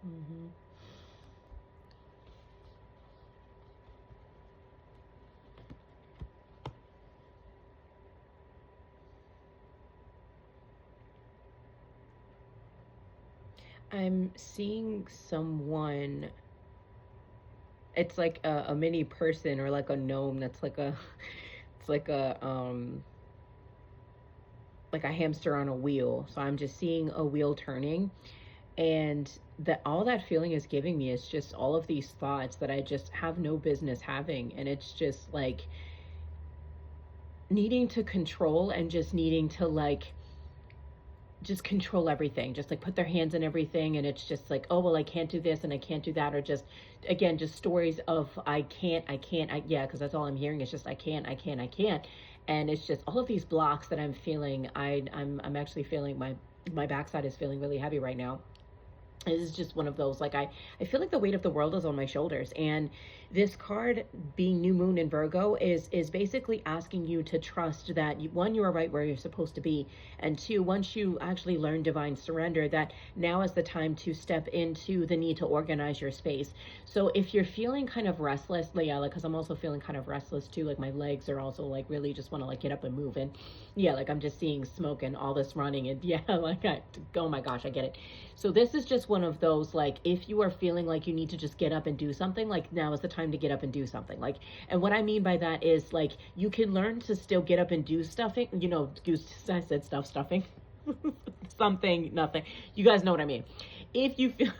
Hmm. I'm seeing someone, it's like a mini person or like a gnome that's like a, it's like a hamster on a wheel. So I'm just seeing a wheel turning, and that all that feeling is giving me is just all of these thoughts that I just have no business having, and it's just like needing to control and just needing to like just control everything, just like put their hands in everything, and it's just like, oh well, I can't do this and I can't do that, or just again just stories of yeah, because that's all I'm hearing is just I can't, and it's just all of these blocks that I'm feeling. I'm actually feeling my backside is feeling really heavy right now. It is just one of those, like, I feel like the weight of the world is on my shoulders, and this card, being new moon in Virgo, is basically asking you to trust that you, one, you are right where you're supposed to be, and two, once you actually learn divine surrender, that now is the time to step into the need to organize your space. So if you're feeling kind of restless, like, yeah, like, because I'm also feeling kind of restless too, like my legs are also like really just want to like get up and move, and yeah, like I'm just seeing smoke and all this running, and yeah, like oh my gosh, I get it. So this is just one of those, like, if you are feeling like you need to just get up and do something, like now is the time to get up and do something. Like, and what I mean by that is like you can learn to still get up and do stuffing, do, I said stuffing. Something, nothing. You guys know what I mean. If you feel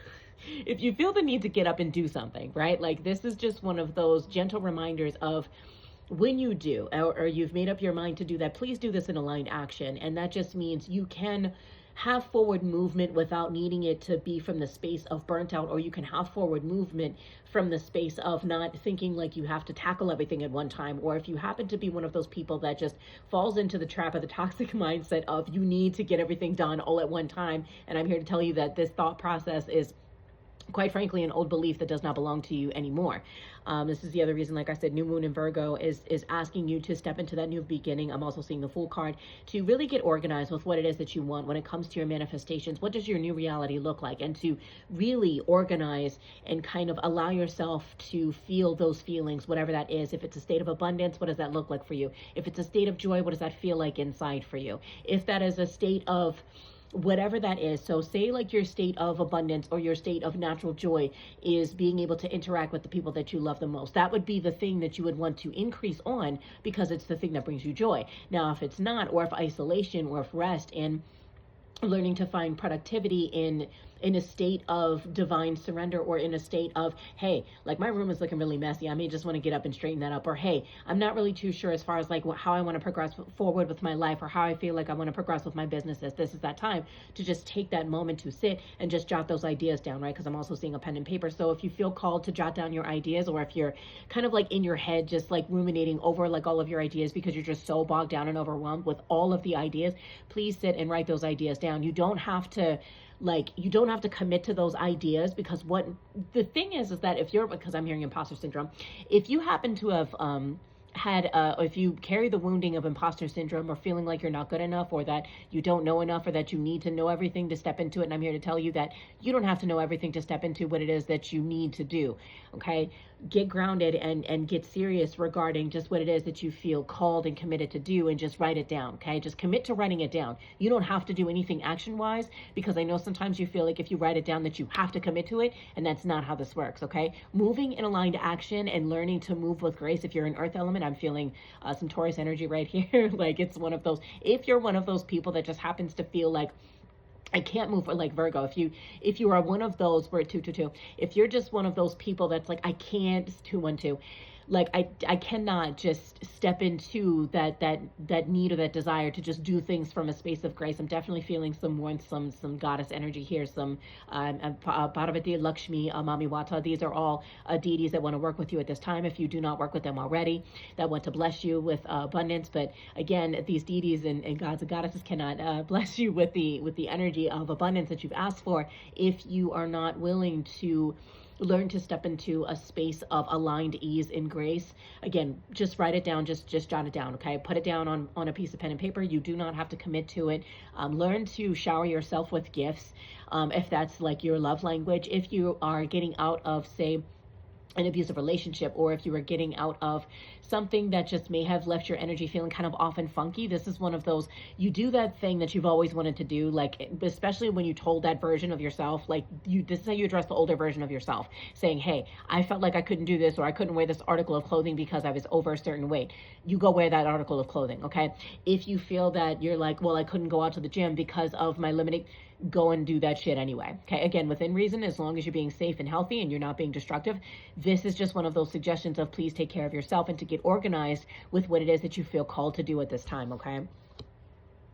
if you feel the need to get up and do something, right? Like this is just one of those gentle reminders of when you do, or you've made up your mind to do that, please do this in aligned action. And that just means you can have forward movement without needing it to be from the space of burnt out, or you can have forward movement from the space of not thinking like you have to tackle everything at one time. Or if you happen to be one of those people that just falls into the trap of the toxic mindset of you need to get everything done all at one time, and I'm here to tell you that this thought process is, quite frankly, an old belief that does not belong to you anymore. This is the other reason, like I said, new moon in Virgo is asking you to step into that new beginning. I'm also seeing the Fool card, to really get organized with what it is that you want when it comes to your manifestations. What does your new reality look like? And to really organize and kind of allow yourself to feel those feelings, whatever that is. If it's a state of abundance, what does that look like for you? If it's a state of joy, what does that feel like inside for you? If that is a state of whatever that is. So say like your state of abundance or your state of natural joy is being able to interact with the people that you love the most. That would be the thing that you would want to increase on, because it's the thing that brings you joy. Now, if it's not, or if isolation, or if rest and learning to find productivity in a state of divine surrender, or in a state of, hey, like my room is looking really messy, I may just want to get up and straighten that up, or hey, I'm not really too sure as far as like how I want to progress forward with my life, or how I feel like I want to progress with my businesses. This is that time to just take that moment to sit and just jot those ideas down, right? Because I'm also seeing a pen and paper. So if you feel called to jot down your ideas, or if you're kind of like in your head just like ruminating over like all of your ideas because you're just so bogged down and overwhelmed with all of the ideas, please sit and write those ideas down. You don't have to, like, you don't have to commit to those ideas, because what the thing is that if you're, because I'm hearing imposter syndrome, if you happen to have had if you carry the wounding of imposter syndrome, or feeling like you're not good enough, or that you don't know enough, or that you need to know everything to step into it, and I'm here to tell you that you don't have to know everything to step into what it is that you need to do. Okay, get grounded and get serious regarding just what it is that you feel called and committed to do, and just write it down. Okay, just commit to writing it down. You don't have to do anything action wise, because I know sometimes you feel like if you write it down that you have to commit to it, and that's not how this works. Okay, moving in aligned action and learning to move with grace. If you're an earth element, I'm feeling some Taurus energy right here. Like it's one of those, if you're one of those people that just happens to feel like I can't move, like Virgo. If you are one of those, we're at 222. If you're just one of those people that's like, I can't, 212, like I cannot just step into that need or that desire to just do things from a space of grace. I'm definitely feeling some warmth, some goddess energy here, some Parvati, Lakshmi, Mami Wata. These are all deities that want to work with you at this time. If you do not work with them already, that want to bless you with abundance. But again, these deities and gods and goddesses cannot bless you with the energy of abundance that you've asked for, if you are not willing to learn to step into a space of aligned ease and grace. Again, just write it down, just jot it down, okay? Put it down on a piece of pen and paper. You do not have to commit to it. Learn to shower yourself with gifts, if that's like your love language. If you are getting out of, say, an abusive relationship, or if you were getting out of something that just may have left your energy feeling kind of off and funky, this is one of those, you do that thing that you've always wanted to do, like especially when you told that version of yourself, like this is how you address the older version of yourself, saying, hey, I felt like I couldn't do this, or I couldn't wear this article of clothing because I was over a certain weight. You go wear that article of clothing, okay? If you feel that you're like, well, I couldn't go out to the gym because of my limiting, go and do that shit anyway. Okay, again, within reason, as long as you're being safe and healthy and you're not being destructive. This is just one of those suggestions of please take care of yourself and to get organized with what it is that you feel called to do at this time, okay?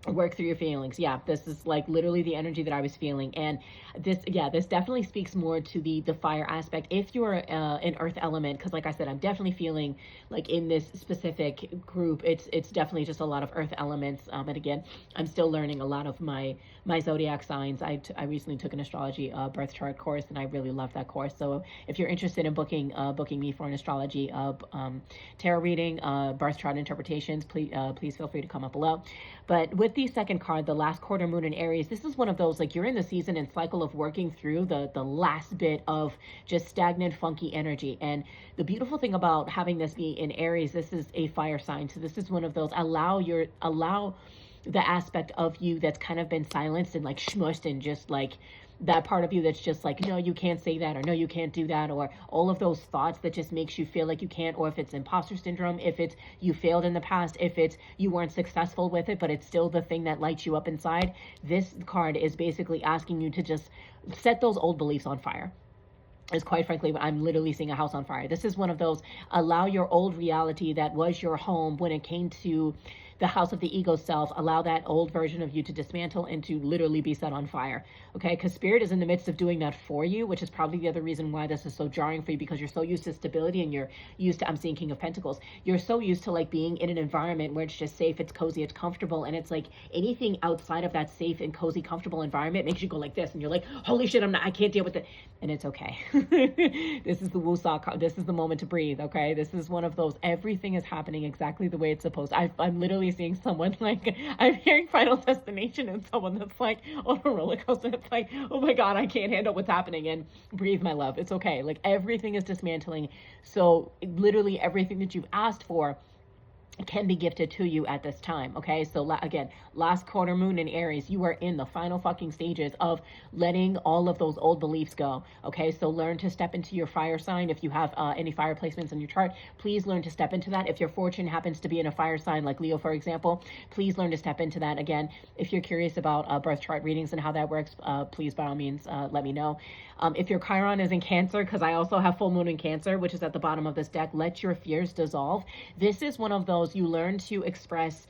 Work through your feelings. Yeah, this is like literally the energy that I was feeling. And this definitely speaks more to the fire aspect. If you're an earth element, because like I said, I'm definitely feeling like in this specific group, it's definitely just a lot of earth elements. And again, I'm still learning a lot of my zodiac signs. I recently took an astrology birth chart course, and I really love that course. So if you're interested in booking me for an astrology tarot reading, birth chart interpretations, please feel free to come up below. But with the second card, the last quarter moon in Aries, this is one of those, like, you're in the season and cycle of working through the last bit of just stagnant, funky energy. And the beautiful thing about having this be in Aries, this is a fire sign. So this is one of those, allow the aspect of you that's kind of been silenced and like smushed, and just like that part of you that's just like, no, you can't say that, or no, you can't do that, or all of those thoughts that just makes you feel like you can't, or if it's imposter syndrome, if it's you failed in the past, if it's you weren't successful with it, but it's still the thing that lights you up inside. This card is basically asking you to just set those old beliefs on fire. Is quite frankly, I'm literally seeing a house on fire. This is one of those, allow your old reality that was your home when it came to the house of the ego self, allow that old version of you to dismantle and to literally be set on fire, okay? Because Spirit is in the midst of doing that for you, which is probably the other reason why this is so jarring for you, because you're so used to stability, and you're used to, I'm seeing King of Pentacles, you're so used to like being in an environment where it's just safe, it's cozy, it's comfortable, and it's like anything outside of that safe and cozy, comfortable environment makes you go like this, and you're like, holy shit, I can't deal with it, and it's okay. This is the Wusa, this is the moment to breathe, okay? This is one of those, everything is happening exactly the way it's supposed to. I'm literally seeing someone like, I'm hearing Final Destination, and someone that's like on a roller coaster. It's like, oh my God, I can't handle what's happening, and breathe, my love. It's okay. Like everything is dismantling. So literally everything that you've asked for can be gifted to you at this time, okay? So again, last quarter moon in Aries, you are in the final fucking stages of letting all of those old beliefs go, okay? So learn to step into your fire sign. If you have any fire placements in your chart, please learn to step into that. If your fortune happens to be in a fire sign like Leo, for example, please learn to step into that. Again, if you're curious about birth chart readings and how that works, please by all means let me know. If your Chiron is in Cancer, because I also have full moon in Cancer, which is at the bottom of this deck, let your fears dissolve. This is one of those, you learn to express,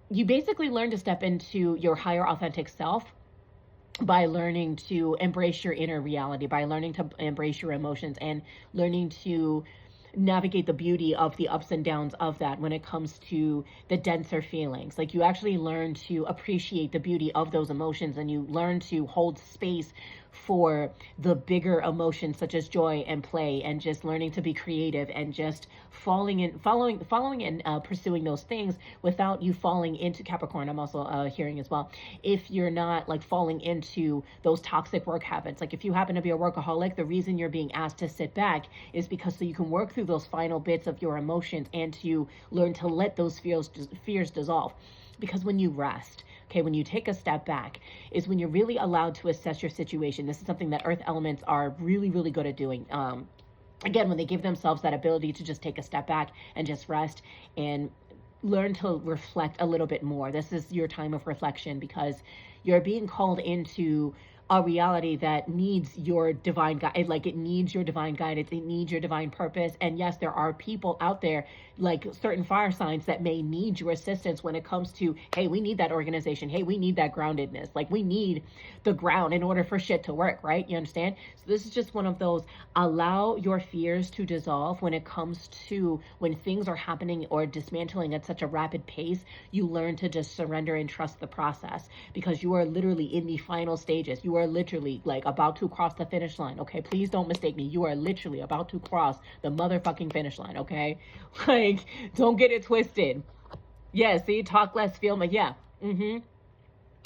you basically learn to step into your higher authentic self by learning to embrace your inner reality, by learning to embrace your emotions, and learning to navigate the beauty of the ups and downs of that when it comes to the denser feelings. Like you actually learn to appreciate the beauty of those emotions, and you learn to hold space for the bigger emotions such as joy and play, and just learning to be creative, and just following and pursuing those things without you falling into Capricorn. I'm also hearing as well, if you're not like falling into those toxic work habits. Like if you happen to be a workaholic, the reason you're being asked to sit back is because so you can work through those final bits of your emotions and to learn to let those fears dissolve. Because when you rest, okay, when you take a step back, is when you're really allowed to assess your situation. This is something that earth elements are really, really good at doing. Again, when they give themselves that ability to just take a step back and just rest and learn to reflect a little bit more. This is your time of reflection, because you're being called into a reality that needs your divine guide, like it needs your divine guidance, it needs your divine purpose. And yes, there are people out there, like certain fire signs, that may need your assistance when it comes to, hey, we need that organization, hey, we need that groundedness, like we need the ground in order for shit to work, right? You understand? So this is just one of those, allow your fears to dissolve when it comes to when things are happening or dismantling at such a rapid pace. You learn to just surrender and trust the process, because you are literally in the final stages. You are are literally like about to cross the finish line, okay? Please don't mistake me. You are literally about to cross the motherfucking finish line, okay? Like, don't get it twisted. Yeah, see, talk less, feel more. Yeah.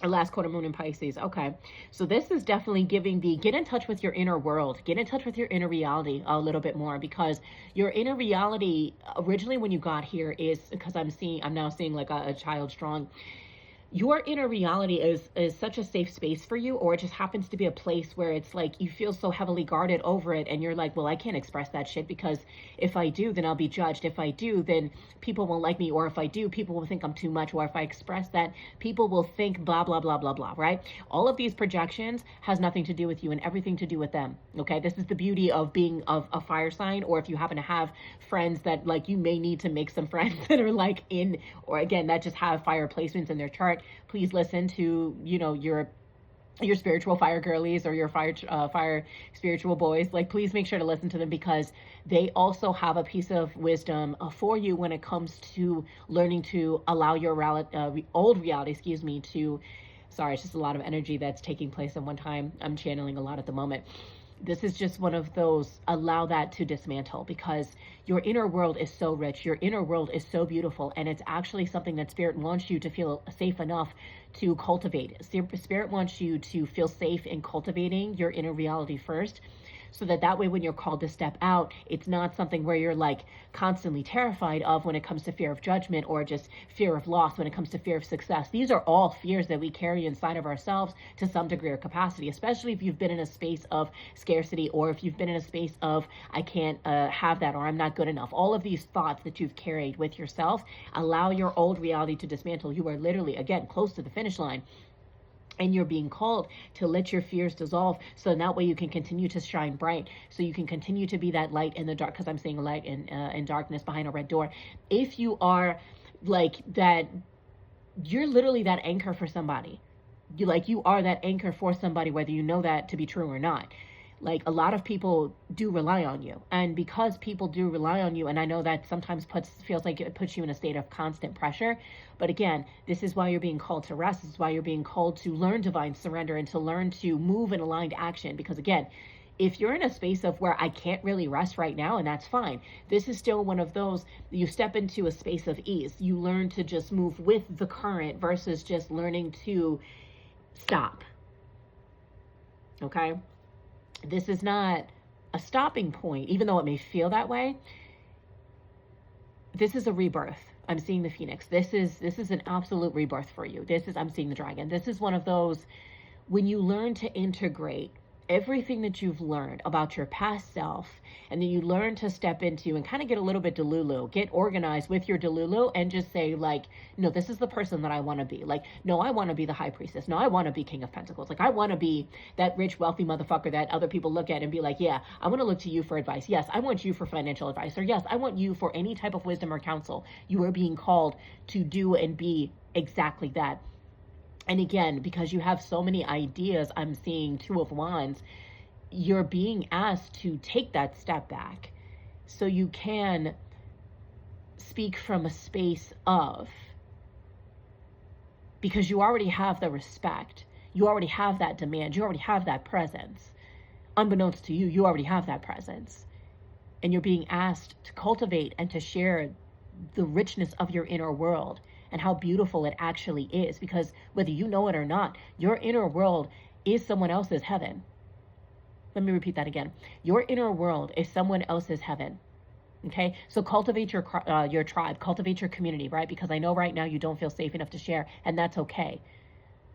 Last quarter moon in Pisces. Okay. So this is definitely giving the get in touch with your inner world, get in touch with your inner reality a little bit more, because your inner reality originally when you got here is because I'm now seeing like a child strong. Your inner reality is such a safe space for you, or it just happens to be a place where it's like you feel so heavily guarded over it, and you're like, well, I can't express that shit because if I do, then I'll be judged. If I do, then people won't like me, or if I do, people will think I'm too much, or if I express that, people will think blah blah blah blah blah, right? All of these projections has nothing to do with you and everything to do with them. Okay, this is the beauty of being of a fire sign, or if you happen to have friends that like, you may need to make some friends that are like in, or again, that just have fire placements in their chart. Please listen to, you know, your spiritual fire girlies or your fire spiritual boys. Like, please make sure to listen to them, because they also have a piece of wisdom for you when it comes to learning to allow your old reality, to, sorry, it's just a lot of energy that's taking place at one time. I'm channeling a lot at the moment. This is just one of those, allow that to dismantle, because your inner world is so rich. Your inner world is so beautiful. And it's actually something that Spirit wants you to feel safe enough to cultivate. Spirit wants you to feel safe in cultivating your inner reality first, so that way when you're called to step out, it's not something where you're like constantly terrified of when it comes to fear of judgment, or just fear of loss when it comes to fear of success. These are all fears that we carry inside of ourselves to some degree or capacity, especially if you've been in a space of scarcity, or if you've been in a space of I can't have that, or I'm not good enough. All of these thoughts that you've carried with yourself, allow your old reality to dismantle. You are literally, again, close to the finish line. And you're being called to let your fears dissolve, so that way you can continue to shine bright, so you can continue to be that light in the dark, because I'm seeing light in darkness behind a red door. If you are like that, you're literally that anchor for somebody. You are that anchor for somebody, whether you know that to be true or not. Like, a lot of people do rely on you, and because people do rely on you, and I know that sometimes feels like it puts you in a state of constant pressure, but again, this is why you're being called to rest. This is why you're being called to learn divine surrender and to learn to move in aligned action, because again, if you're in a space of where I can't really rest right now, and that's fine, this is still one of those, you step into a space of ease. You learn to just move with the current versus just learning to stop. Okay? This is not a stopping point, even though it may feel that way. This is a rebirth. I'm seeing the Phoenix. This is an absolute rebirth for you. I'm seeing the Dragon. This is one of those, when you learn to integrate everything that you've learned about your past self, and then you learn to step into and kind of get a little bit Delulu, get organized with your Delulu, and just say like, no, this is the person that I want to be. Like, no, I want to be the High Priestess. No, I want to be King of Pentacles. Like, I want to be that rich, wealthy motherfucker that other people look at and be like, yeah, I want to look to you for advice. Yes, I want you for financial advice. Or yes, I want you for any type of wisdom or counsel. You are being called to do and be exactly that. And again, because you have so many ideas, I'm seeing Two of Wands, you're being asked to take that step back so you can speak from a space of, because you already have the respect, you already have that demand, you already have that presence. Unbeknownst to you, you already have that presence. And you're being asked to cultivate and to share the richness of your inner world and how beautiful it actually is, because whether you know it or not, your inner world is someone else's heaven. Let me repeat that again. Your inner world is someone else's heaven. Okay, so cultivate your tribe, cultivate your community, right? Because I know right now you don't feel safe enough to share, and that's okay.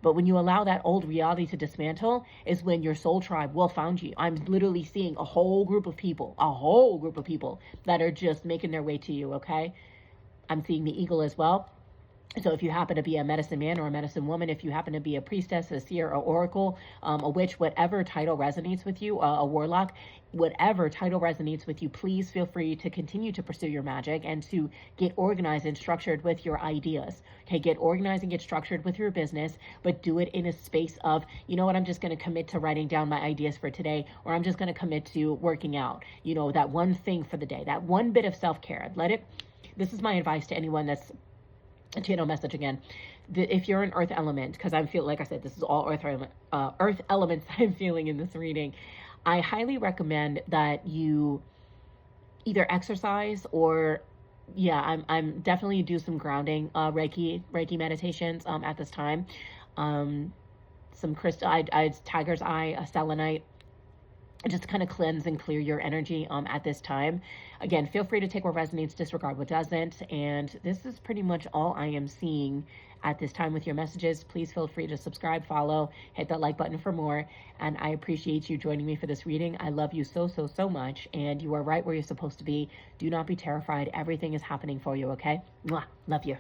But when you allow that old reality to dismantle is when your soul tribe will find you. I'm literally seeing a whole group of people that are just making their way to you, okay? I'm seeing the eagle as well. So if you happen to be a medicine man or a medicine woman, if you happen to be a priestess, a seer, or oracle, a witch, whatever title resonates with you, a warlock, whatever title resonates with you, please feel free to continue to pursue your magic and to get organized and structured with your ideas. Okay, get organized and get structured with your business, but do it in a space of, you know what, I'm just going to commit to writing down my ideas for today, or I'm just going to commit to working out, you know, that one thing for the day, that one bit of self-care. This is my advice to anyone that's, a channel message again. if you're an earth element, because I'm feel like I said, this is all earth elements that I'm feeling in this reading. I highly recommend that you either exercise or, yeah, I'm definitely do some grounding, Reiki meditations at this time. Some crystal, I tiger's eye, a selenite, just kind of cleanse and clear your energy at this time. Again, feel free to take what resonates, disregard what doesn't. And this is pretty much all I am seeing at this time with your messages. Please feel free to subscribe, follow, hit that like button for more. And I appreciate you joining me for this reading. I love you so, so, so much. And you are right where you're supposed to be. Do not be terrified. Everything is happening for you, okay? Mwah. Love you.